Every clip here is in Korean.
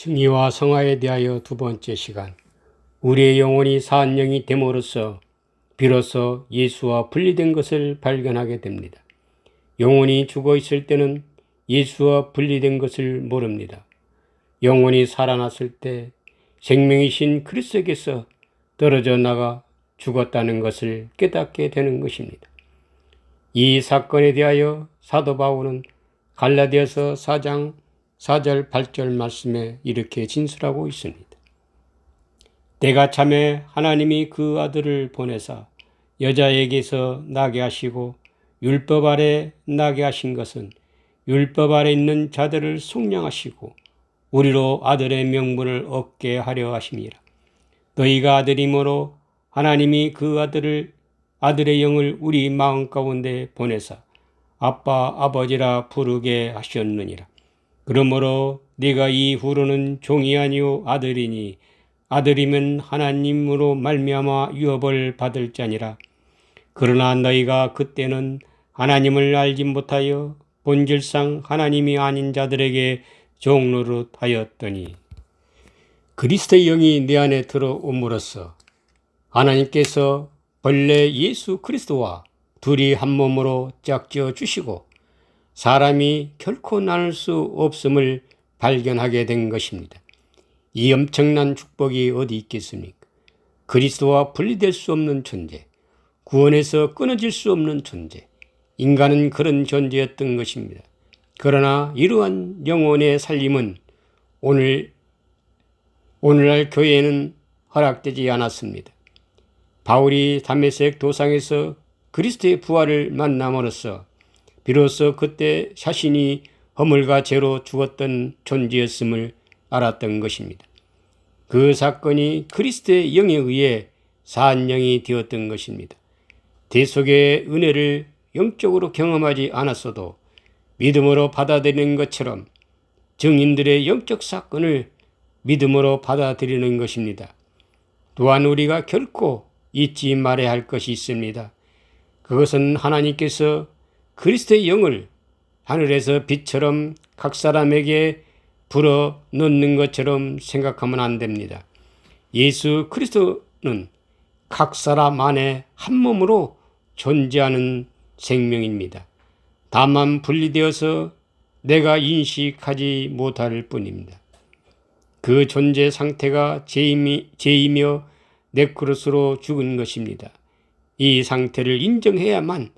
승리와 성화에 대하여 두 번째 시간. 우리의 영혼이 산 영이 됨으로써 비로소 예수와 분리된 것을 발견하게 됩니다. 영혼이 죽어 있을 때는 예수와 분리된 것을 모릅니다. 영혼이 살아났을 때 생명이신 그리스도께서 떨어져 나가 죽었다는 것을 깨닫게 되는 것입니다. 이 사건에 대하여 사도 바울은 갈라디아서 4장 4절 8절 말씀에 이렇게 진술하고 있습니다. 때가 참에 하나님이 그 아들을 보내사 여자에게서 나게 하시고 율법 아래 나게 하신 것은 율법 아래 있는 자들을 속량하시고 우리로 아들의 명분을 얻게 하려 하심이라. 너희가 아들이므로 하나님이 그 아들의 영을 우리 마음 가운데 보내사 아빠 아버지라 부르게 하셨느니라. 그러므로 네가 이후로는 종이 아니요 아들이니 아들이면 하나님으로 말미암아 유업을 받을 자니라. 그러나 너희가 그때는 하나님을 알지 못하여 본질상 하나님이 아닌 자들에게 종노릇 하였더니 그리스도의 영이 내 안에 들어옴으로써 하나님께서 본래 예수 그리스도와 둘이 한 몸으로 짝지어 주시고 사람이 결코 나눌 수 없음을 발견하게 된 것입니다. 이 엄청난 축복이 어디 있겠습니까? 그리스도와 분리될 수 없는 존재, 구원에서 끊어질 수 없는 존재, 인간은 그런 존재였던 것입니다. 그러나 이러한 영혼의 살림은 오늘날 교회에는 허락되지 않았습니다. 바울이 다메섹 도상에서 그리스도의 부활을 만남으로써 비로소 그때 자신이 허물과 죄로 죽었던 존재였음을 알았던 것입니다. 그 사건이 그리스도의 영에 의해 산 영이 되었던 것입니다. 대속의 은혜를 영적으로 경험하지 않았어도 믿음으로 받아들이는 것처럼 증인들의 영적 사건을 믿음으로 받아들이는 것입니다. 또한 우리가 결코 잊지 말아야 할 것이 있습니다. 그것은 하나님께서 그리스도의 영을 하늘에서 빛처럼 각 사람에게 불어 넣는 것처럼 생각하면 안 됩니다. 예수 그리스도는 각 사람 안에 한 몸으로 존재하는 생명입니다. 다만 분리되어서 내가 인식하지 못할 뿐입니다. 그 존재 상태가 죄이며 네크로스로 죽은 것입니다. 이 상태를 인정해야만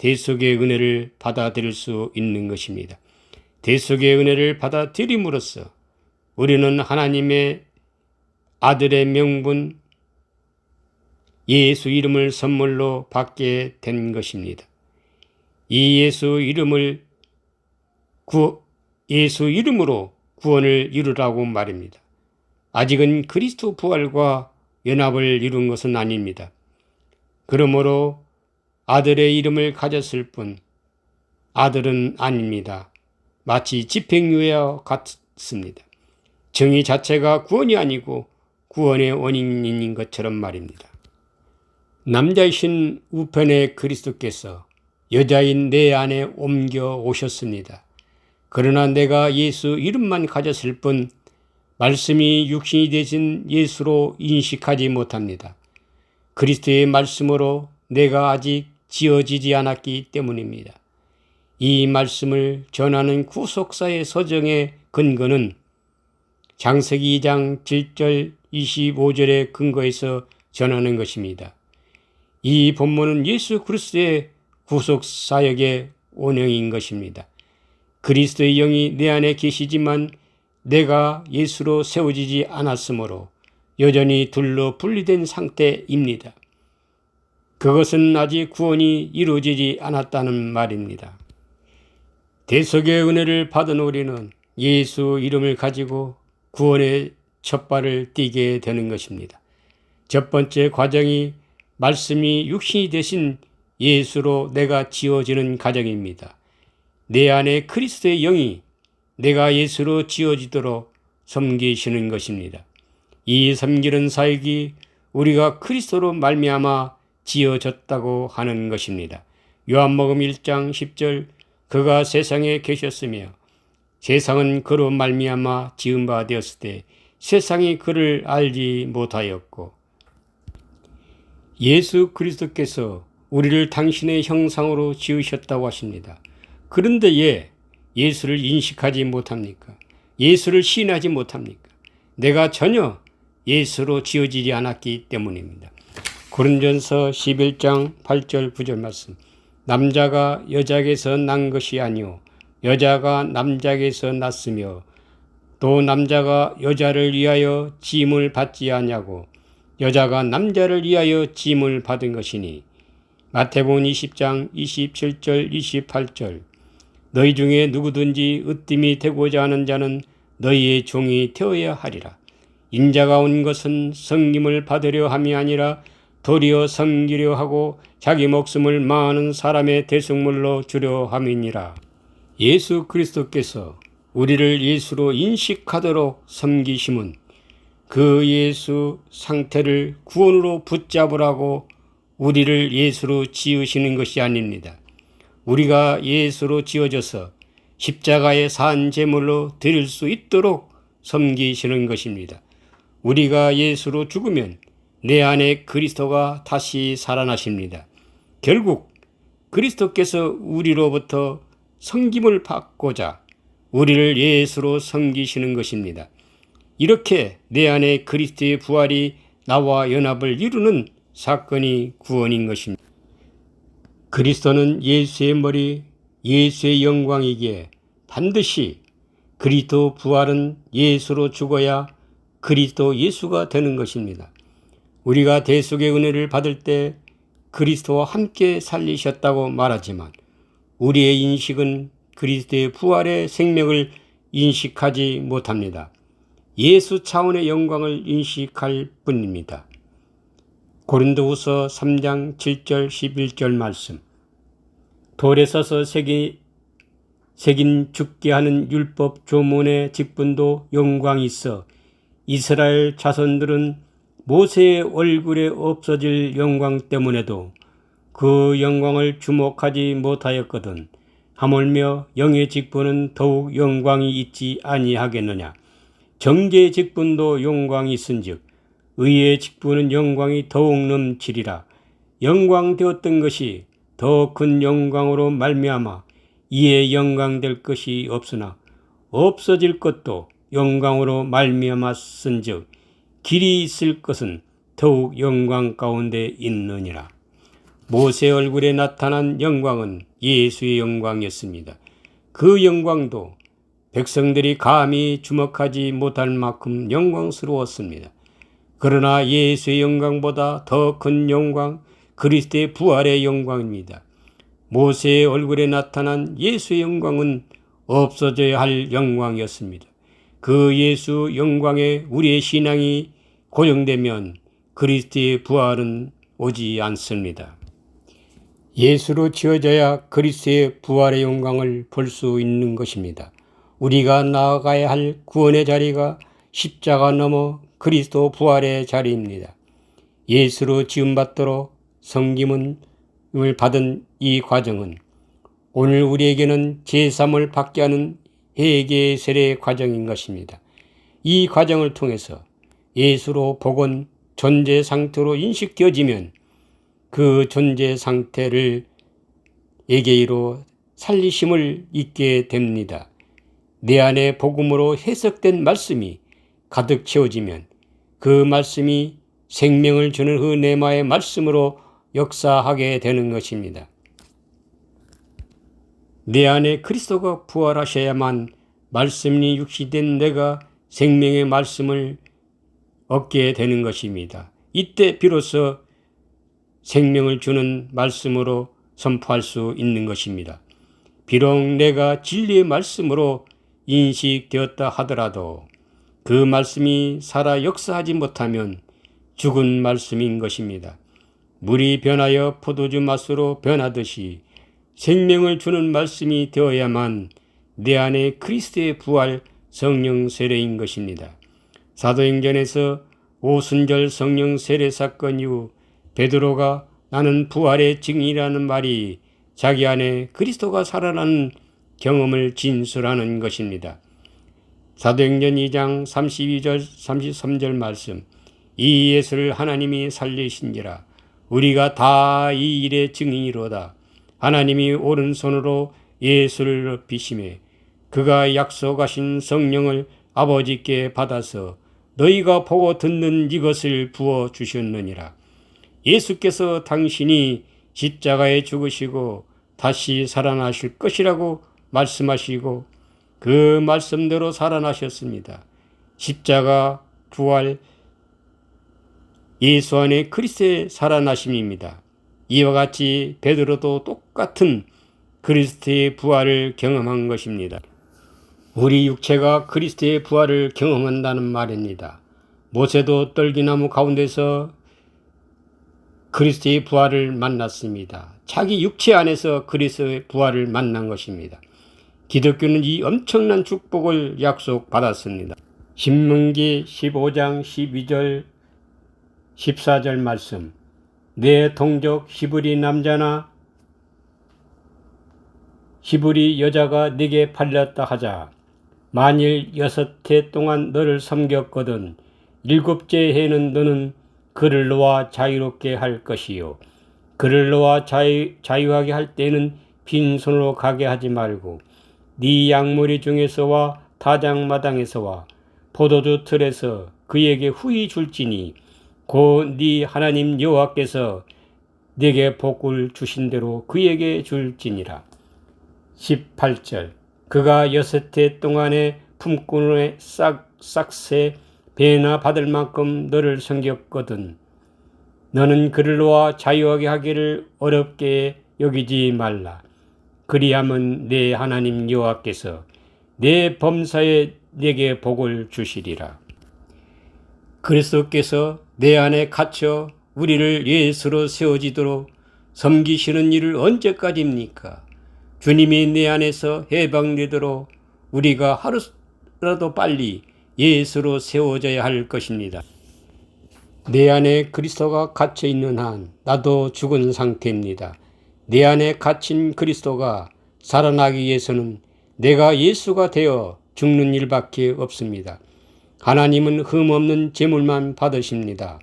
대속의 은혜를 받아들일 수 있는 것입니다. 대속의 은혜를 받아들임으로써 우리는 하나님의 아들의 명분 예수 이름을 선물로 받게 된 것입니다. 이 예수 이름으로 구원을 이루라고 말입니다. 아직은 그리스도 부활과 연합을 이룬 것은 아닙니다. 그러므로 아들의 이름을 가졌을 뿐 아들은 아닙니다. 마치 집행유예와 같습니다. 정의 자체가 구원이 아니고 구원의 원인인 것처럼 말입니다. 남자이신 우편의 그리스도께서 여자인 내 안에 옮겨 오셨습니다. 그러나 내가 예수 이름만 가졌을 뿐 말씀이 육신이 되신 예수로 인식하지 못합니다. 그리스도의 말씀으로 내가 아직 지어지지 않았기 때문입니다. 이 말씀을 전하는 구속사의 서정의 근거는 창세기 2장 7절 25절의 근거에서 전하는 것입니다. 이 본문은 예수 그리스도의 구속사역의 원형인 것입니다. 그리스도의 영이 내 안에 계시지만 내가 예수로 세워지지 않았으므로 여전히 둘로 분리된 상태입니다. 그것은 아직 구원이 이루어지지 않았다는 말입니다. 대속의 은혜를 받은 우리는 예수 이름을 가지고 구원의 첫발을 띄게 되는 것입니다. 첫 번째 과정이 말씀이 육신이 되신 예수로 내가 지어지는 과정입니다. 내 안에 그리스도의 영이 내가 예수로 지어지도록 섬기시는 것입니다. 이 섬기는 사역이 우리가 그리스도로 말미암아 지어졌다고 하는 것입니다. 요한복음 1장 10절 그가 세상에 계셨으며 세상은 그로 말미암아 지은 바 되었을 때 세상이 그를 알지 못하였고 예수 그리스도께서 우리를 당신의 형상으로 지으셨다고 하십니다. 그런데 예수를 인식하지 못합니까? 예수를 시인하지 못합니까? 내가 전혀 예수로 지어지지 않았기 때문입니다. 고린전서 11장 8절 9절 말씀. 남자가 여자에게서 난 것이 아니요 여자가 남자에게서 났으며 또 남자가 여자를 위하여 지음을 받지 아니하고 여자가 남자를 위하여 지음을 받은 것이니. 마태복음 20장 27절 28절. 너희 중에 누구든지 으뜸이 되고자 하는 자는 너희의 종이 되어야 하리라. 인자가 온 것은 섬김을 받으려 함이 아니라 도리어 섬기려 하고 자기 목숨을 많은 사람의 대속물로 주려 함이니라. 예수 그리스도께서 우리를 예수로 인식하도록 섬기심은 그 예수 상태를 구원으로 붙잡으라고 우리를 예수로 지으시는 것이 아닙니다. 우리가 예수로 지어져서 십자가의 산 제물로 드릴 수 있도록 섬기시는 것입니다. 우리가 예수로 죽으면 내 안에 그리스도가 다시 살아나십니다. 결국 그리스도께서 우리로부터 섬김을 받고자 우리를 예수로 섬기시는 것입니다. 이렇게 내 안에 그리스도의 부활이 나와 연합을 이루는 사건이 구원인 것입니다. 그리스도는 예수의 머리, 예수의 영광이기에 반드시 그리스도 부활은 예수로 죽어야 그리스도 예수가 되는 것입니다. 우리가 대속의 은혜를 받을 때 그리스도와 함께 살리셨다고 말하지만 우리의 인식은 그리스도의 부활의 생명을 인식하지 못합니다. 예수 차원의 영광을 인식할 뿐입니다. 고린도후서 3장 7절 11절 말씀. 돌에 써서 새긴 죽게 하는 율법 조문의 직분도 영광이 있어 이스라엘 자손들은 모세의 얼굴에 없어질 영광 때문에도 그 영광을 주목하지 못하였거든. 하물며 영의 직분은 더욱 영광이 있지 아니하겠느냐. 정죄의 직분도 영광이 있은즉 의의 직분은 영광이 더욱 넘치리라. 영광되었던 것이 더 큰 영광으로 말미암아 이에 영광될 것이 없으나 없어질 것도 영광으로 말미암았은즉 길이 있을 것은 더욱 영광 가운데 있느니라. 모세 얼굴에 나타난 영광은 예수의 영광이었습니다. 그 영광도 백성들이 감히 주목하지 못할 만큼 영광스러웠습니다. 그러나 예수의 영광보다 더 큰 영광, 그리스도의 부활의 영광입니다. 모세의 얼굴에 나타난 예수의 영광은 없어져야 할 영광이었습니다. 그 예수 영광에 우리의 신앙이 고정되면 그리스도의 부활은 오지 않습니다. 예수로 지어져야 그리스도의 부활의 영광을 볼 수 있는 것입니다. 우리가 나아가야 할 구원의 자리가 십자가 넘어 그리스도 부활의 자리입니다. 예수로 지음받도록 섬김을 받은 이 과정은 오늘 우리에게는 제3을 받게 하는 회개 세례 과정인 것입니다. 이 과정을 통해서 예수로 복은 존재 상태로 인식되어지면 그 존재 상태를 예계로 살리심을 잊게 됩니다. 내 안에 복음으로 해석된 말씀이 가득 채워지면 그 말씀이 생명을 주는 흐네마의 말씀으로 역사하게 되는 것입니다. 내 안에 그리스도가 부활하셔야만 말씀이 육시된 내가 생명의 말씀을 얻게 되는 것입니다. 이때 비로소 생명을 주는 말씀으로 선포할 수 있는 것입니다. 비록 내가 진리의 말씀으로 인식되었다 하더라도 그 말씀이 살아 역사하지 못하면 죽은 말씀인 것입니다. 물이 변하여 포도주 맛으로 변하듯이 생명을 주는 말씀이 되어야만 내 안에 그리스도의 부활 성령 세례인 것입니다. 사도행전에서 오순절 성령 세례 사건 이후 베드로가 나는 부활의 증인이라는 말이 자기 안에 그리스도가 살아나는 경험을 진술하는 것입니다. 사도행전 2장 32절 33절 말씀, 이 예수를 하나님이 살리신지라 우리가 다 이 일의 증인이로다. 하나님이 오른손으로 예수를 높이시매 그가 약속하신 성령을 아버지께 받아서 너희가 보고 듣는 이것을 부어 주셨느니라. 예수께서 당신이 십자가에 죽으시고 다시 살아나실 것이라고 말씀하시고 그 말씀대로 살아나셨습니다. 십자가 부활 예수 안에 그리스도의 살아나심입니다. 이와 같이 베드로도 똑같은 그리스도의 부활을 경험한 것입니다. 우리 육체가 그리스도의 부활을 경험한다는 말입니다. 모세도 떨기나무 가운데서 그리스도의 부활을 만났습니다. 자기 육체 안에서 그리스도의 부활을 만난 것입니다. 기독교는 이 엄청난 축복을 약속받았습니다. 신명기 15장 12절 14절 말씀, 내 동족 히브리 남자나 히브리 여자가 네게 팔렸다 하자. 만일 6해 동안 너를 섬겼거든 7째 해는 너는 그를 놓아 자유롭게 할 것이요. 그를 놓아 자유하게 할 때는 빈손으로 가게 하지 말고 네 양무리 중에서와 다장마당에서와 포도주 틀에서 그에게 후히 줄지니 곧 네 하나님 여호와께서 네게 복을 주신 대로 그에게 줄지니라. 18절, 그가 6해 동안에 품꾼의 싹새 배나 받을 만큼 너를 섬겼거든 너는 그를 놓아 자유하게 하기를 어렵게 여기지 말라. 그리하면 내 하나님 여호와께서 내 범사에 내게 복을 주시리라. 그리스도께서 내 안에 갇혀 우리를 예수로 세워지도록 섬기시는 일을 언제까지입니까? 주님이 내 안에서 해방되도록 우리가 하루라도 빨리 예수로 세워져야 할 것입니다. 내 안에 그리스도가 갇혀 있는 한 나도 죽은 상태입니다. 내 안에 갇힌 그리스도가 살아나기 위해서는 내가 예수가 되어 죽는 일밖에 없습니다. 하나님은 흠없는 제물만 받으십니다.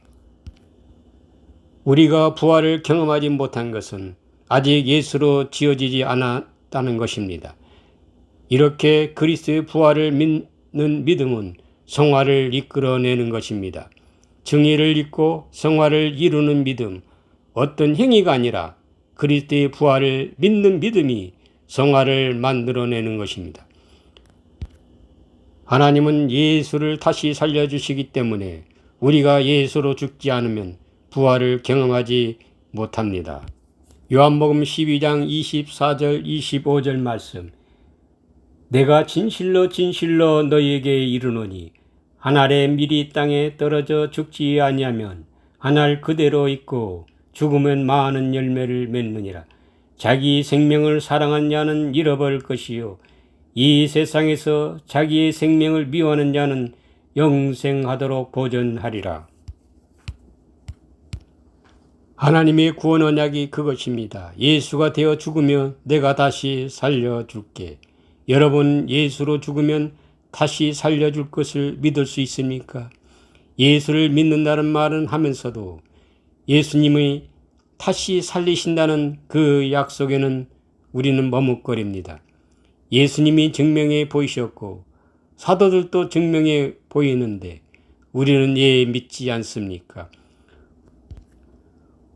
우리가 부활을 경험하지 못한 것은 아직 예수로 지어지지 않았다는 것입니다. 이렇게 그리스도의 부활을 믿는 믿음은 성화를 이끌어내는 것입니다. 정의를 잇고 성화를 이루는 믿음, 어떤 행위가 아니라 그리스도의 부활을 믿는 믿음이 성화를 만들어내는 것입니다. 하나님은 예수를 다시 살려주시기 때문에 우리가 예수로 죽지 않으면 부활을 경험하지 못합니다. 요한복음 12장 24절 25절 말씀, 내가 진실로 진실로 너희에게 이르노니 한 알의 밀이 땅에 떨어져 죽지 아니하면 한 알 그대로 있고 죽으면 많은 열매를 맺느니라. 자기 생명을 사랑한 자는 잃어버릴 것이요 이 세상에서 자기의 생명을 미워하는 자는 영생하도록 보존하리라. 하나님의 구원 언약이 그것입니다. 예수가 되어 죽으면 내가 다시 살려줄게. 여러분, 예수로 죽으면 다시 살려줄 것을 믿을 수 있습니까? 예수를 믿는다는 말은 하면서도 예수님이 다시 살리신다는 그 약속에는 우리는 머뭇거립니다. 예수님이 증명해 보이셨고 사도들도 증명해 보이는데 우리는 왜 믿지 않습니까?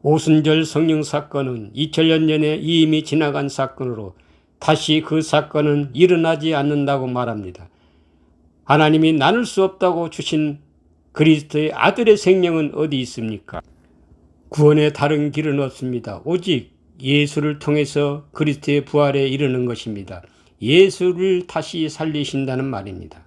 오순절 성령 사건은 2000년 전에 이미 지나간 사건으로 다시 그 사건은 일어나지 않는다고 말합니다. 하나님이 나눌 수 없다고 주신 그리스도의 아들의 생명은 어디 있습니까? 구원의 다른 길은 없습니다. 오직 예수를 통해서 그리스도의 부활에 이르는 것입니다. 예수를 다시 살리신다는 말입니다.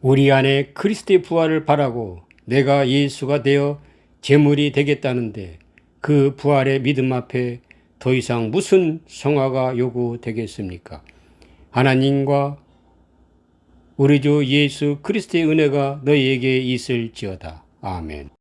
우리 안에 그리스도의 부활을 바라고 내가 예수가 되어 제물이 되겠다는데 그 부활의 믿음 앞에 더 이상 무슨 성화가 요구되겠습니까? 하나님과 우리 주 예수 그리스도의 은혜가 너희에게 있을지어다. 아멘.